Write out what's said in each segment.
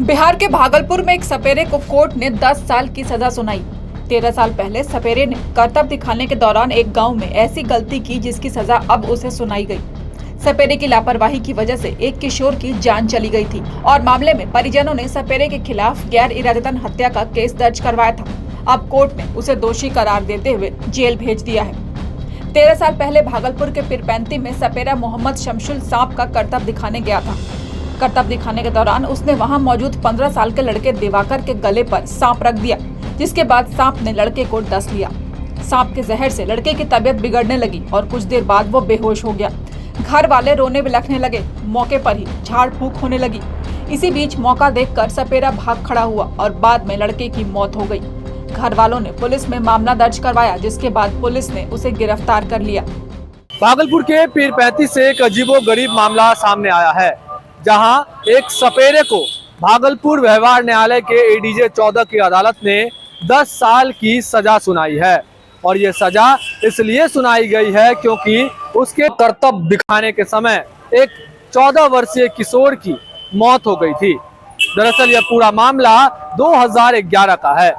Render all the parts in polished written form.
बिहार के भागलपुर में एक सपेरे को कोर्ट ने 10 साल की सजा सुनाई। 13 साल पहले सपेरे ने करतब दिखाने के दौरान एक गांव में ऐसी गलती की जिसकी सजा अब उसे सुनाई गई। सपेरे की लापरवाही की वजह से एक किशोर की जान चली गई थी और मामले में परिजनों ने सपेरे के खिलाफ गैर इरादतन हत्या का केस दर्ज करवाया था। अब कोर्ट ने उसे दोषी करार देते हुए जेल भेज दिया है। 13 साल पहले भागलपुर के पीरपैंती में सपेरा मोहम्मद शमशुल सांप का करतब दिखाने गया था। करतब दिखाने के दौरान उसने वहां मौजूद 15 साल के लड़के दिवाकर के गले पर सांप रख दिया, जिसके बाद सांप ने लड़के को डस लिया। सांप के जहर से लड़के की तबीयत बिगड़ने लगी और कुछ देर बाद वो बेहोश हो गया। घर वाले रोने बिलखने लगे। मौके पर ही झाड़ फूंक होने लगी। इसी बीच मौका देखकर सपेरा भाग खड़ा हुआ और बाद में लड़के की मौत हो गई। घर वालों ने पुलिस में मामला दर्ज करवाया, जिसके बाद पुलिस ने उसे गिरफ्तार कर लिया। भागलपुर के पीरपैंती से एक अजीबोगरीब मामला सामने आया है, जहां एक सपेरे को भागलपुर व्यवहार न्यायालय के एडीजे 14 की अदालत ने 10 साल की सजा सुनाई है। और ये सजा इसलिए सुनाई गई है क्योंकि उसके करतब दिखाने के समय एक 14 वर्षीय किशोर की मौत हो गई थी। दरअसल यह पूरा मामला 2011 का है।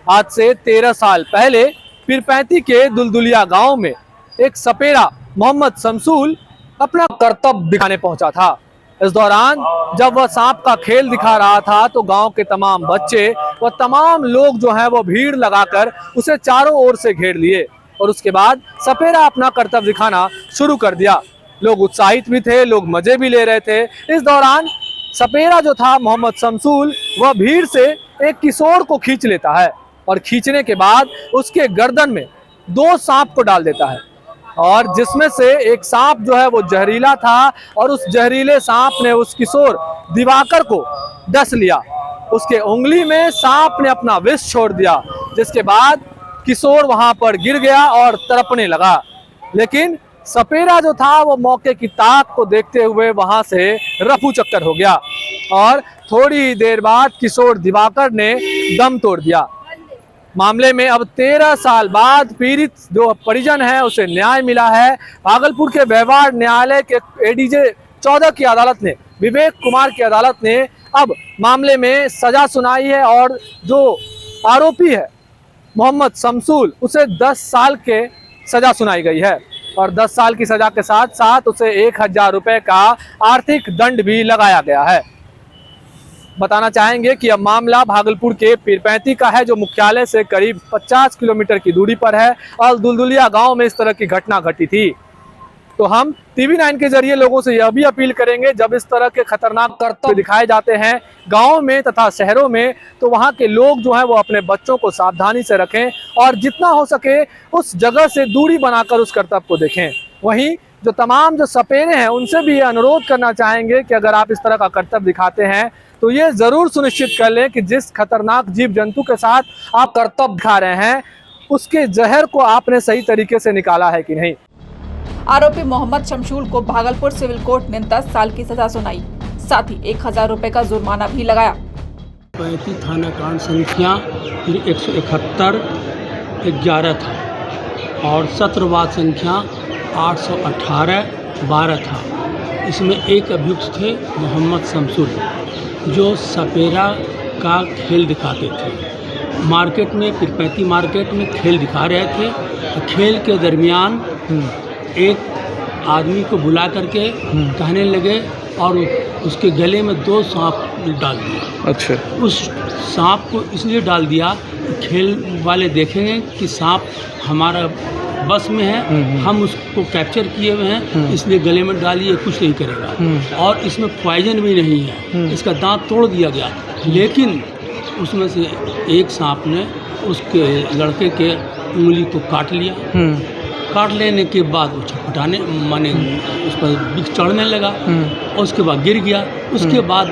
आज से 13 साल पहले पीरपैंती के दुलदुलिया गांव में एक सपेरा मोहम्मद शमशुल अपना करतब दिखाने पहुंचा था। इस दौरान जब वह सांप का खेल दिखा रहा था तो गांव के तमाम बच्चे व तमाम लोग जो हैं वो भीड़ लगाकर उसे चारों ओर से घेर लिए और उसके बाद सपेरा अपना करतब दिखाना शुरू कर दिया। लोग उत्साहित भी थे, लोग मजे भी ले रहे थे। इस दौरान सपेरा जो था मोहम्मद शमशुल, वह भीड़ से एक किशोर को खींच लेता है और खींचने के बाद उसके गर्दन में 2 सांप को डाल देता है और जिसमें से एक सांप जो है वो जहरीला था और उस जहरीले सांप ने उस किशोर दिवाकर को डस लिया। उसके उंगली में सांप ने अपना विष छोड़ दिया, जिसके बाद किशोर वहां पर गिर गया और तड़पने लगा। लेकिन सपेरा जो था वो मौके की ताक को देखते हुए वहां से रफू चक्कर हो गया और थोड़ी ही देर बाद किशोर दिवाकर ने दम तोड़ दिया। मामले में अब 13 साल बाद पीड़ित जो परिजन है उसे न्याय मिला है। भागलपुर के व्यवहार न्यायालय के एडीजे 14 की अदालत ने, विवेक कुमार की अदालत ने अब मामले में सजा सुनाई है और जो आरोपी है मोहम्मद शमशुल, उसे 10 साल के सजा सुनाई गई है और 10 साल की सजा के साथ साथ उसे 1000 रुपये का आर्थिक दंड भी लगाया गया है। बताना चाहेंगे कि यह मामला भागलपुर के पीरपैंती का है, जो मुख्यालय से करीब 50 किलोमीटर की दूरी पर है और दुलदुलिया गांव में इस तरह की घटना घटी थी। तो हम TV9 के जरिए लोगों से यह भी अपील करेंगे, जब इस तरह के खतरनाक करतब दिखाए जाते हैं गाँव में तथा शहरों में, तो वहाँ के लोग जो हैं वो अपने बच्चों को सावधानी से रखें और जितना हो सके उस जगह से दूरी बनाकर उस करतब को देखें। वहीं जो तमाम जो सपेरे हैं उनसे भी ये अनुरोध करना चाहेंगे कि अगर आप इस तरह का करतब दिखाते हैं तो ये ज़रूर सुनिश्चित कर लें कि जिस खतरनाक जीव जंतु के साथ आप करतब दिखा रहे हैं उसके जहर को आपने सही तरीके से निकाला है कि नहीं। आरोपी मोहम्मद शमशुल को भागलपुर सिविल कोर्ट ने 10 साल की सजा सुनाई, साथ ही 1000 रुपये का जुर्माना भी लगाया। पीरपैंती थाना कांड संख्या 171/11 था और सत्रवाद संख्या 818/12 था। इसमें एक अभियुक्त थे मोहम्मद शमशुल, जो सपेरा का खेल दिखाते थे। मार्केट में, पीरपैंती मार्केट में खेल दिखा रहे थे। खेल के दरमियान एक आदमी को बुला करके कहने लगे और उसके गले में 2 सांप डाल दिया। अच्छा। उस सांप को इसलिए डाल दिया कि खेल वाले देखेंगे कि सांप हमारा बस में है, हम उसको कैप्चर किए हुए हैं, इसलिए गले में डालिए, कुछ नहीं करेगा। और इसमें पॉइजन भी नहीं है, इसका दांत तोड़ दिया गया। लेकिन उसमें से एक सांप ने उसके लड़के के उंगली को काट लिया। काट लेने के बाद वो छटपटाने माने उस पर बिख चढ़ने लगा और उसके बाद गिर गया। उसके बाद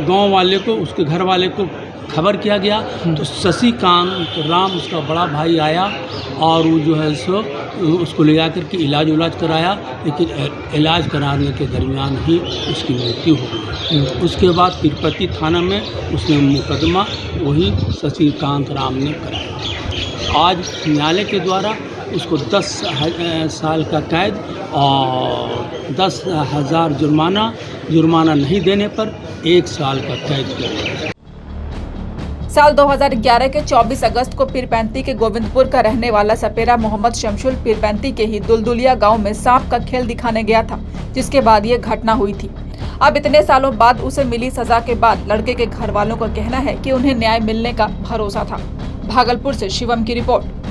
गांव वाले को, उसके घर वाले को खबर किया गया तो शशिकांत राम, उसका बड़ा भाई, आया और वो जो है सो उसको ले जा करके इलाज कराया, लेकिन इलाज कराने के दरमियान ही उसकी मृत्यु हो गई। उसके बाद पीरपैंती थाना में उसने मुकदमा वही शशिकांत राम ने कराया। आज न्यायालय के द्वारा उसको 10 साल का कैद और 10,000 जुर्माना नहीं देने पर 1 साल का कैद किया। साल 2011 के 24 अगस्त को पीरपैंती के गोविंदपुर का रहने वाला सपेरा मोहम्मद शमशुल पीरपैंती के ही दुलदुलिया गांव में सांप का खेल दिखाने गया था, जिसके बाद ये घटना हुई थी। अब इतने सालों बाद उसे मिली सजा के बाद लड़के के घर वालों का कहना है कि उन्हें न्याय मिलने का भरोसा था। भागलपुर से शिवम की रिपोर्ट।